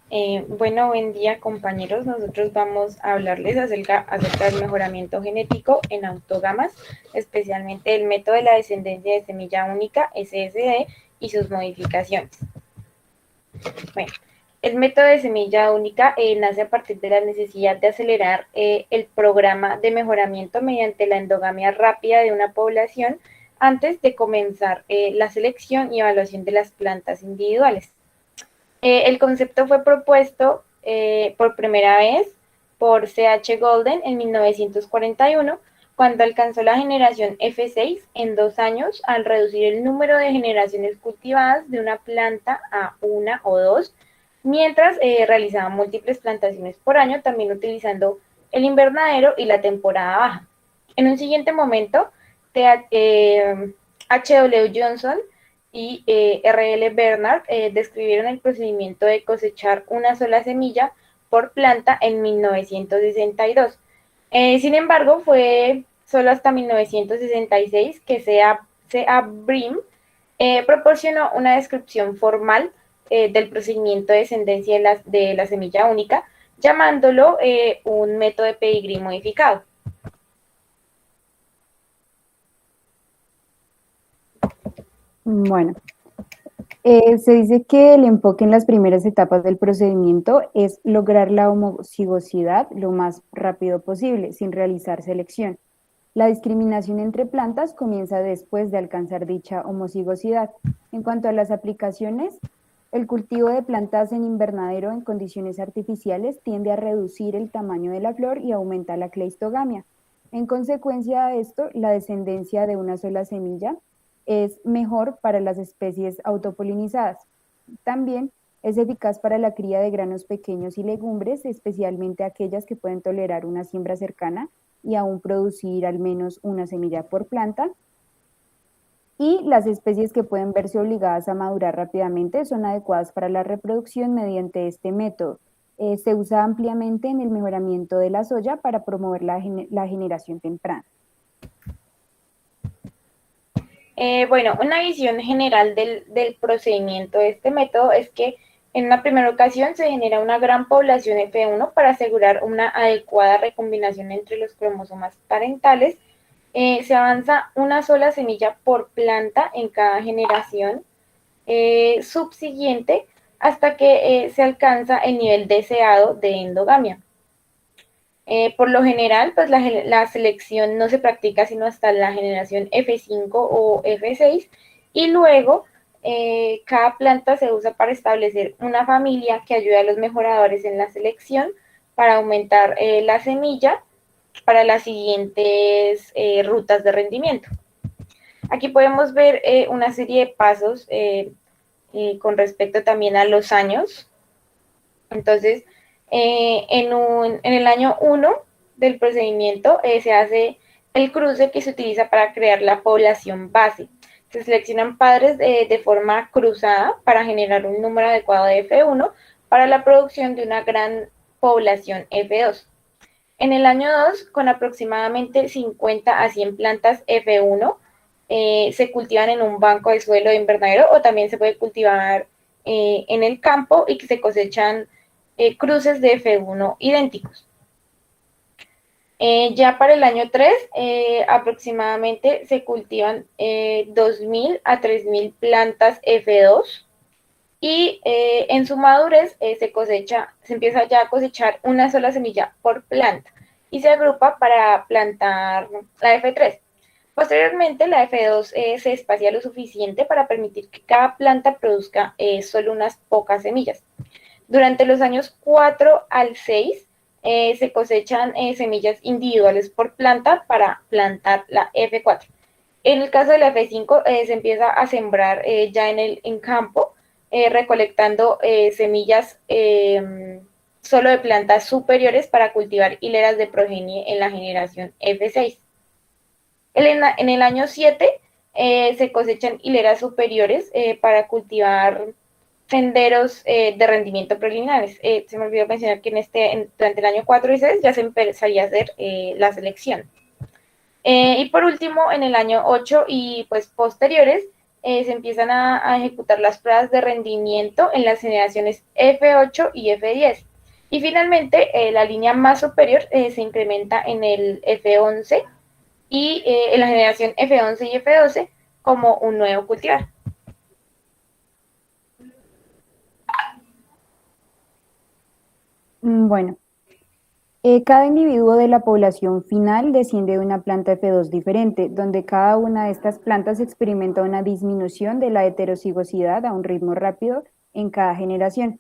Bueno, buen día compañeros. Nosotros vamos a hablarles acerca del mejoramiento genético en autogamas, especialmente el método de la descendencia de semilla única, SSD, y sus modificaciones. Bueno, el método de semilla única nace a partir de la necesidad de acelerar el programa de mejoramiento mediante la endogamia rápida de una población antes de comenzar la selección y evaluación de las plantas individuales. El concepto fue propuesto por primera vez por C.H. Golden en 1941, cuando alcanzó la generación F6 en 2 años al reducir el número de generaciones cultivadas de una planta a una o dos, mientras realizaba múltiples plantaciones por año, también utilizando el invernadero y la temporada baja. En un siguiente momento, H.W. Johnson y R.L. Bernard describieron el procedimiento de cosechar una sola semilla por planta en 1962. Sin embargo, fue solo hasta 1966 que C.A. Brim proporcionó una descripción formal del procedimiento de descendencia de la semilla única, llamándolo un método de pedigrí modificado. Bueno, se dice que el enfoque en las primeras etapas del procedimiento es lograr la homocigosidad lo más rápido posible, sin realizar selección. La discriminación entre plantas comienza después de alcanzar dicha homocigosidad. En cuanto a las aplicaciones, el cultivo de plantas en invernadero en condiciones artificiales tiende a reducir el tamaño de la flor y aumenta la cleistogamia. En consecuencia de esto, la descendencia de una sola semilla es mejor para las especies autopolinizadas. También es eficaz para la cría de granos pequeños y legumbres, especialmente aquellas que pueden tolerar una siembra cercana y aún producir al menos una semilla por planta. Y las especies que pueden verse obligadas a madurar rápidamente son adecuadas para la reproducción mediante este método. Se usa ampliamente en el mejoramiento de la soya para promover la generación temprana. Bueno, una visión general del procedimiento de este método es que en una primera ocasión se genera una gran población F1 para asegurar una adecuada recombinación entre los cromosomas parentales. Se avanza una sola semilla por planta en cada generación subsiguiente hasta que se alcanza el nivel deseado de endogamia. Por lo general, pues la selección no se practica sino hasta la generación F5 o F6 y luego cada planta se usa para establecer una familia que ayude a los mejoradores en la selección para aumentar la semilla para las siguientes rutas de rendimiento. Aquí podemos ver una serie de pasos con respecto también a los años. Entonces, en el año 1 del procedimiento se hace el cruce que se utiliza para crear la población base. Se seleccionan padres de forma cruzada para generar un número adecuado de F1 para la producción de una gran población F2. En el año 2, con aproximadamente 50 a 100 plantas F1, se cultivan en un banco de suelo de invernadero o también se puede cultivar en el campo y que se cosechan cruces de F1 idénticos. Ya para el año 3, aproximadamente se cultivan 2.000 a 3.000 plantas F2 y en su madurez se empieza ya a cosechar una sola semilla por planta y se agrupa para plantar la F3. Posteriormente, la F2 se espacia lo suficiente para permitir que cada planta produzca solo unas pocas semillas. Durante los años 4 al 6 se cosechan semillas individuales por planta para plantar la F4. En el caso de la F5 se empieza a sembrar ya en campo, recolectando semillas solo de plantas superiores para cultivar hileras de progenie en la generación F6. En el año 7 se cosechan hileras superiores para cultivar senderos de rendimiento preliminares. Se me olvidó mencionar que durante el año 4 y 6 ya se empezaría a hacer la selección. Y por último, en el año 8 y pues posteriores, se empiezan a ejecutar las pruebas de rendimiento en las generaciones F8 y F10. Y finalmente, la línea más superior se incrementa en el F11 y en la generación F11 y F12 como un nuevo cultivar. Bueno, cada individuo de la población final desciende de una planta F2 diferente, donde cada una de estas plantas experimenta una disminución de la heterocigosidad a un ritmo rápido en cada generación.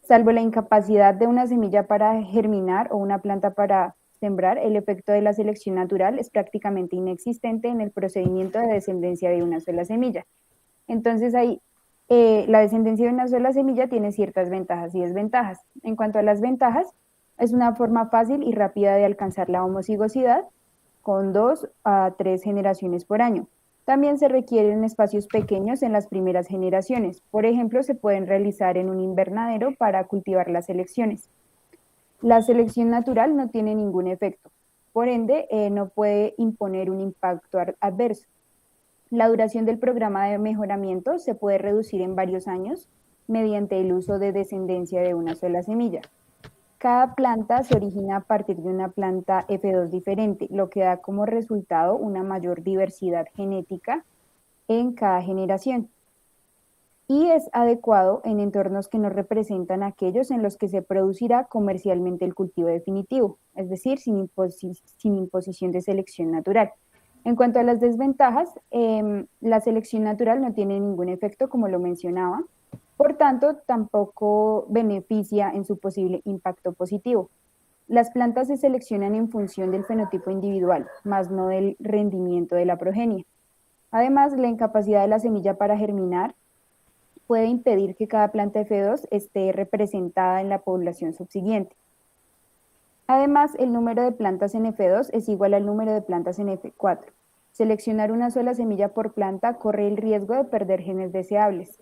Salvo la incapacidad de una semilla para germinar o una planta para sembrar, el efecto de la selección natural es prácticamente inexistente en el procedimiento de descendencia de una sola semilla. Entonces ahí la descendencia de una sola semilla tiene ciertas ventajas y desventajas. En cuanto a las ventajas, es una forma fácil y rápida de alcanzar la homocigosidad con 2 a 3 generaciones por año. También se requieren espacios pequeños en las primeras generaciones. Por ejemplo, se pueden realizar en un invernadero para cultivar las selecciones. La selección natural no tiene ningún efecto. Por ende, no puede imponer un impacto adverso. La duración del programa de mejoramiento se puede reducir en varios años mediante el uso de descendencia de una sola semilla. Cada planta se origina a partir de una planta F2 diferente, lo que da como resultado una mayor diversidad genética en cada generación. Y es adecuado en entornos que no representan aquellos en los que se producirá comercialmente el cultivo definitivo, es decir, sin imposición de selección natural. En cuanto a las desventajas, la selección natural no tiene ningún efecto, como lo mencionaba, por tanto, tampoco beneficia en su posible impacto positivo. Las plantas se seleccionan en función del fenotipo individual, más no del rendimiento de la progenie. Además, la incapacidad de la semilla para germinar puede impedir que cada planta F2 esté representada en la población subsiguiente. Además, el número de plantas en F2 es igual al número de plantas en F4. Seleccionar una sola semilla por planta corre el riesgo de perder genes deseables.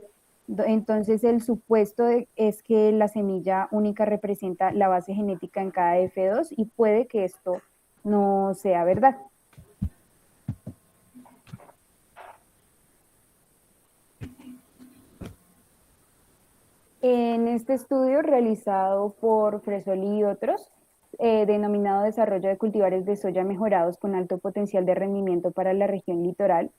Entonces, el supuesto es que la semilla única representa la base genética en cada F2 y puede que esto no sea verdad. En este estudio realizado por Fresoli y otros, denominado Desarrollo de cultivares de soya mejorados con alto potencial de rendimiento para la región litoral,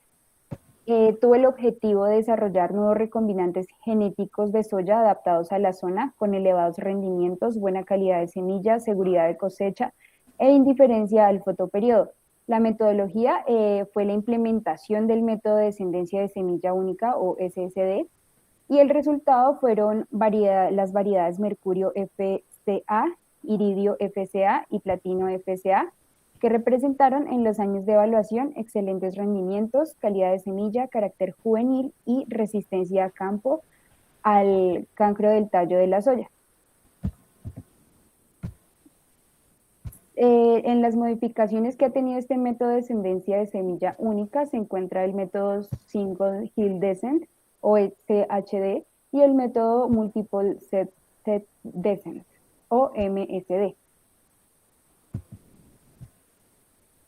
tuvo el objetivo de desarrollar nuevos recombinantes genéticos de soya adaptados a la zona con elevados rendimientos, buena calidad de semilla, seguridad de cosecha e indiferencia al fotoperiodo. La metodología fue la implementación del método de descendencia de semilla única o SSD y el resultado fueron las variedades Mercurio FCA, Iridio FCA y Platino FCA, que representaron en los años de evaluación excelentes rendimientos, calidad de semilla, carácter juvenil y resistencia a campo al cancro del tallo de la soya. En las modificaciones que ha tenido este método de descendencia de semilla única se encuentra el método Single Hill Descent o CHD y el método Multiple Set Descent o MSD.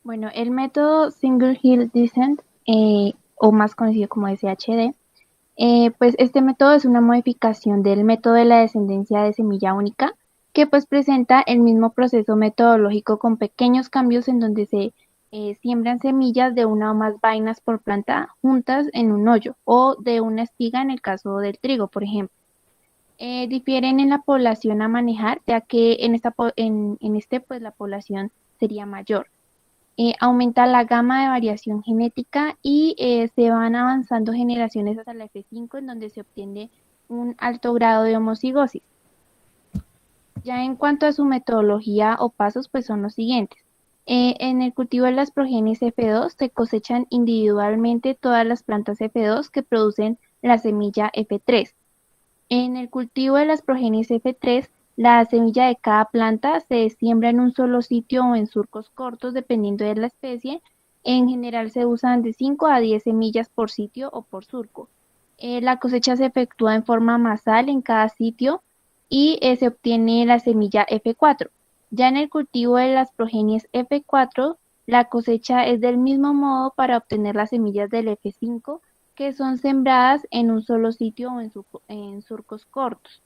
Bueno, el método Single Hill Descent, o más conocido como SHD, pues este método es una modificación del método de la descendencia de semilla única, que pues presenta el mismo proceso metodológico con pequeños cambios en donde se siembran semillas de una o más vainas por planta juntas en un hoyo o de una espiga en el caso del trigo, por ejemplo. Difieren en la población a manejar, ya que en este pues la población sería mayor. Aumenta la gama de variación genética y se van avanzando generaciones hasta la F5 en donde se obtiene un alto grado de homocigosis. Ya en cuanto a su metodología o pasos, pues son los siguientes. En el cultivo de las progenies F2 se cosechan individualmente todas las plantas F2 que producen la semilla F3. En el cultivo de las progenies F3, la semilla de cada planta se siembra en un solo sitio o en surcos cortos, dependiendo de la especie. En general se usan de 5 a 10 semillas por sitio o por surco. La cosecha se efectúa en forma masal en cada sitio y se obtiene la semilla F4. Ya en el cultivo de las progenies F4, la cosecha es del mismo modo para obtener las semillas del F5 que son sembradas en un solo sitio o en surcos cortos.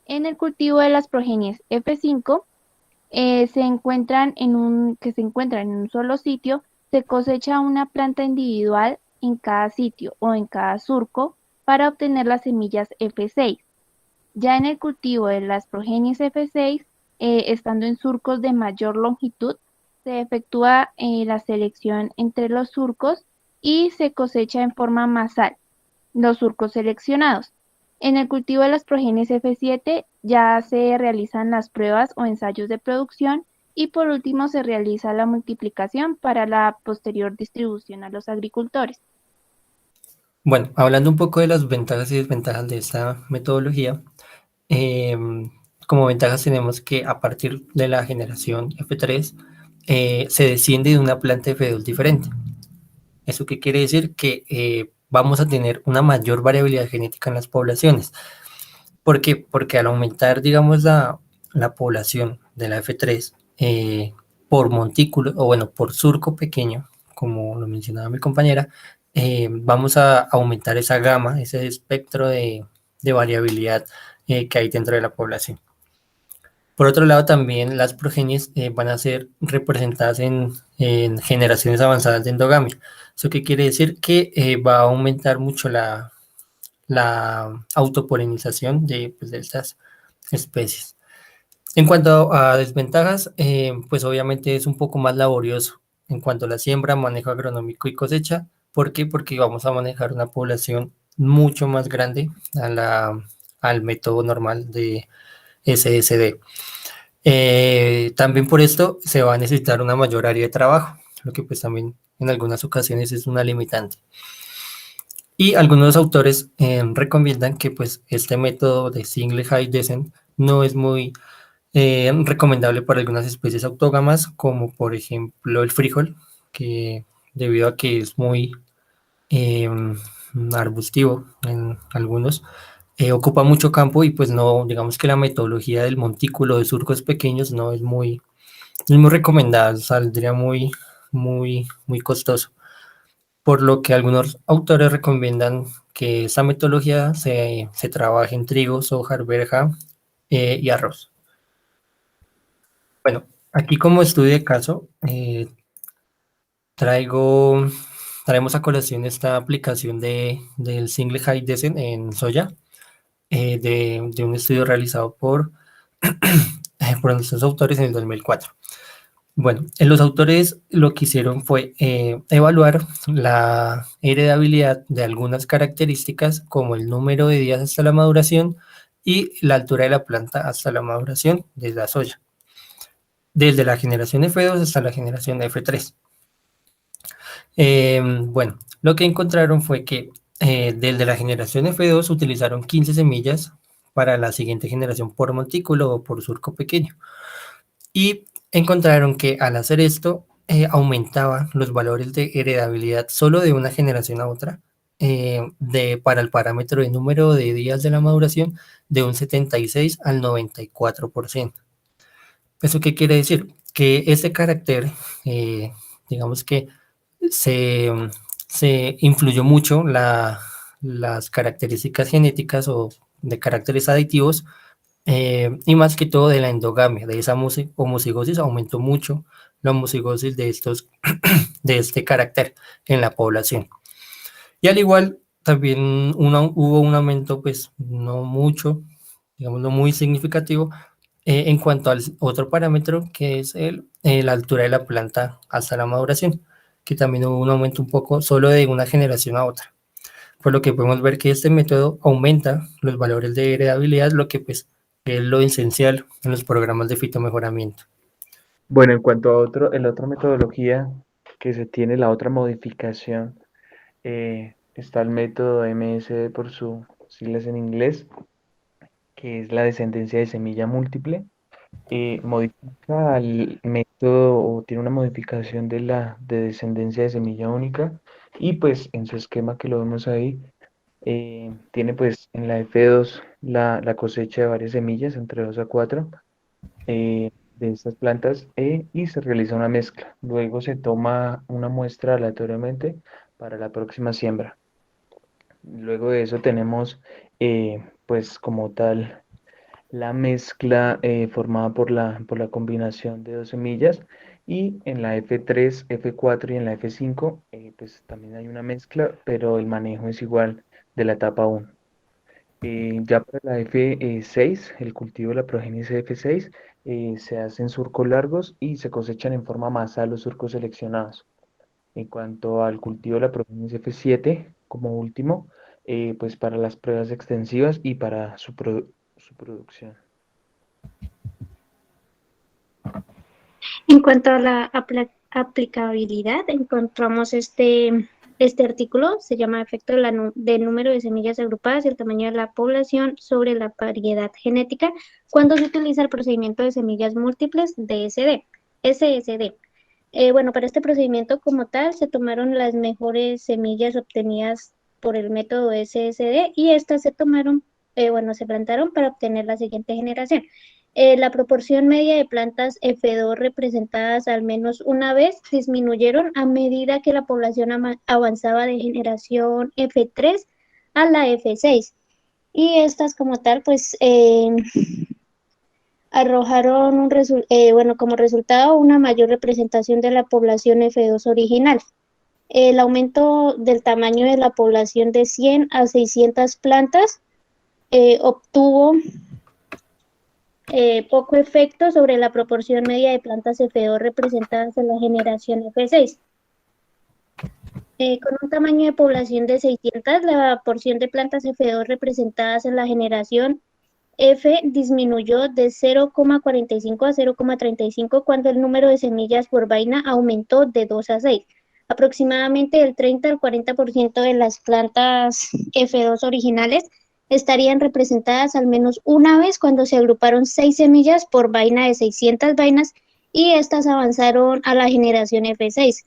En el cultivo de las progenies F5, que se encuentran en un solo sitio, se cosecha una planta individual en cada sitio o en cada surco para obtener las semillas F6. Ya en el cultivo de las progenies F6, estando en surcos de mayor longitud, se efectúa la selección entre los surcos y se cosecha en forma masal los surcos seleccionados. En el cultivo de las progenies F7 ya se realizan las pruebas o ensayos de producción y por último se realiza la multiplicación para la posterior distribución a los agricultores. Bueno, hablando un poco de las ventajas y desventajas de esta metodología, eh, como ventajas tenemos que a partir de la generación F3 se desciende de una planta F2 diferente. ¿Eso qué quiere decir? Que vamos a tener una mayor variabilidad genética en las poblaciones. ¿Por qué? Porque al aumentar, digamos, la población de la F3 por montículo, o bueno, por surco pequeño, como lo mencionaba mi compañera, vamos a aumentar esa gama, ese espectro de variabilidad que hay dentro de la población. Por otro lado, también las progenies van a ser representadas en generaciones avanzadas de endogamia. ¿Eso qué quiere decir? Que va a aumentar mucho la autopolinización pues, de estas especies. En cuanto a desventajas, pues obviamente es un poco más laborioso en cuanto a la siembra, manejo agronómico y cosecha. ¿Por qué? Porque vamos a manejar una población mucho más grande al método normal de SSD. También por esto se va a necesitar una mayor área de trabajo, lo que pues también en algunas ocasiones es una limitante. Y algunos autores recomiendan que pues este método de single high descent no es muy recomendable para algunas especies autógamas, como por ejemplo el frijol, que debido a que es muy eh, arbustivo en algunos, ocupa mucho campo y pues no, digamos que la metodología del montículo de surcos pequeños no es muy recomendada, saldría muy costoso, por lo que algunos autores recomiendan que esta metodología se trabaje en trigo, soja, arveja y arroz. Bueno, aquí como estudio de caso, traemos a colación esta aplicación del Single High Descent en soya, de un estudio realizado por nuestros autores en el 2004. Bueno, los autores lo que hicieron fue evaluar la heredabilidad de algunas características como el número de días hasta la maduración y la altura de la planta hasta la maduración de la soya, desde la generación F2 hasta la generación F3. Bueno, lo que encontraron fue que desde la generación F2 utilizaron 15 semillas para la siguiente generación por montículo o por surco pequeño. Y encontraron que al hacer esto aumentaban los valores de heredabilidad solo de una generación a otra para el parámetro de número de días de la maduración de un 76 al 94%. ¿Eso qué quiere decir? Que este carácter, digamos que se, se influyó mucho las características genéticas o de caracteres aditivos y más que todo de la endogamia, de esa homocigosis aumentó mucho la homocigosis de este carácter en la población. Y al igual, también hubo un aumento, pues no mucho, digamos no muy significativo, en cuanto al otro parámetro que es la altura de la planta hasta la maduración, que también hubo un aumento un poco solo de una generación a otra. Por lo que podemos ver que este método aumenta los valores de heredabilidad, lo que pues es lo esencial en los programas de fitomejoramiento. Bueno, en cuanto a la otra metodología que se tiene, la otra modificación, está el método MSD por sus siglas en inglés, que es la descendencia de semilla múltiple. Modifica el método o tiene una modificación de descendencia de semilla única y pues en su esquema que lo vemos ahí, tiene pues en la F2 la cosecha de varias semillas, entre 2 a 4 de estas plantas y se realiza una mezcla. Luego se toma una muestra aleatoriamente para la próxima siembra. Luego de eso tenemos, pues como tal, la mezcla formada por la combinación de dos semillas, y en la F3, F4 y en la F5 pues también hay una mezcla, pero el manejo es igual de la etapa 1. Ya para la F6, el cultivo de la progenie F6, se hacen surcos largos y se cosechan en forma masal los surcos seleccionados. En cuanto al cultivo de la progenie F7, como último, pues para las pruebas extensivas y para su producción. En cuanto a la aplicabilidad, encontramos este artículo, se llama efecto del número de semillas agrupadas y el tamaño de la población sobre la variedad genética cuando se utiliza el procedimiento de semillas múltiples DSD, SSD. Bueno, para este procedimiento como tal se tomaron las mejores semillas obtenidas por el método SSD y estas se tomaron, se plantaron para obtener la siguiente generación. La proporción media de plantas F2 representadas al menos una vez disminuyeron a medida que la población avanzaba de generación F3 a la F6. Y estas como tal, pues arrojaron como resultado una mayor representación de la población F2 original. El aumento del tamaño de la población de 100 a 600 plantas obtuvo poco efecto sobre la proporción media de plantas F2 representadas en la generación F6. Con un tamaño de población de 600, la porción de plantas F2 representadas en la generación F disminuyó de 0,45 a 0,35 cuando el número de semillas por vaina aumentó de 2 a 6. Aproximadamente el 30 al 40% de las plantas F2 originales estarían representadas al menos una vez cuando se agruparon 6 semillas por vaina de 600 vainas y estas avanzaron a la generación F6.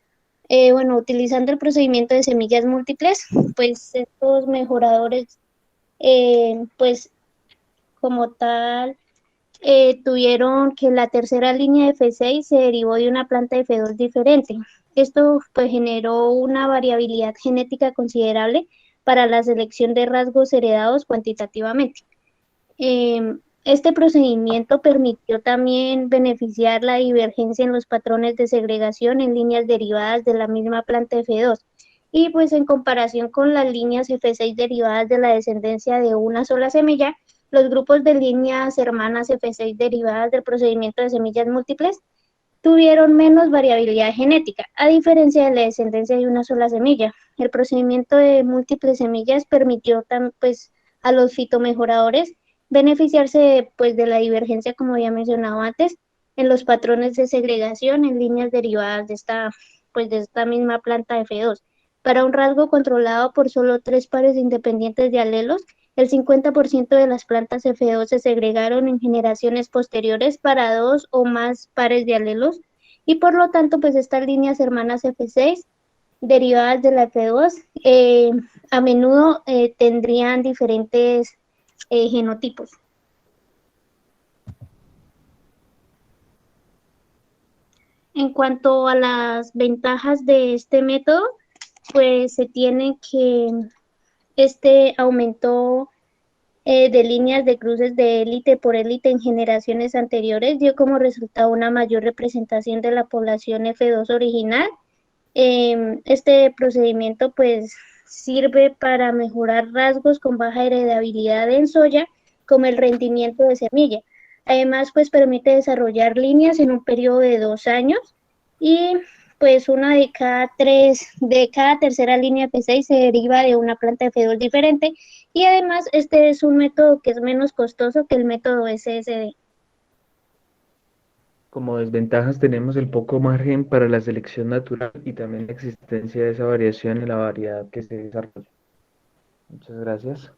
Utilizando el procedimiento de semillas múltiples, pues estos mejoradores, pues como tal, tuvieron que la tercera línea de F6 se derivó de una planta de F2 diferente. Esto pues generó una variabilidad genética considerable para la selección de rasgos heredados cuantitativamente. Este procedimiento permitió también beneficiar la divergencia en los patrones de segregación en líneas derivadas de la misma planta F2. Y pues en comparación con las líneas F6 derivadas de la descendencia de una sola semilla, los grupos de líneas hermanas F6 derivadas del procedimiento de semillas múltiples tuvieron menos variabilidad genética, a diferencia de la descendencia de una sola semilla. El procedimiento de múltiples semillas permitió pues, a los fitomejoradores beneficiarse pues, de la divergencia, como había mencionado antes, en los patrones de segregación en líneas derivadas de esta misma planta F2. Para un rasgo controlado por solo 3 pares independientes de alelos, el 50% de las plantas F2 se segregaron en generaciones posteriores para 2 o más pares de alelos y por lo tanto pues estas líneas hermanas F6 derivadas de la F2 a menudo tendrían diferentes genotipos. En cuanto a las ventajas de este método, pues se tiene que este aumentó de líneas de cruces de élite por élite en generaciones anteriores dio como resultado una mayor representación de la población F2 original. Este procedimiento pues sirve para mejorar rasgos con baja heredabilidad en soya, como el rendimiento de semilla. Además, pues permite desarrollar líneas en un periodo de 2 años y pues una de cada tercera línea F6 se deriva de una planta F2 diferente y además este es un método que es menos costoso que el método SSD. Como desventajas tenemos el poco margen para la selección natural y también la existencia de esa variación en la variedad que se desarrolla. Muchas gracias.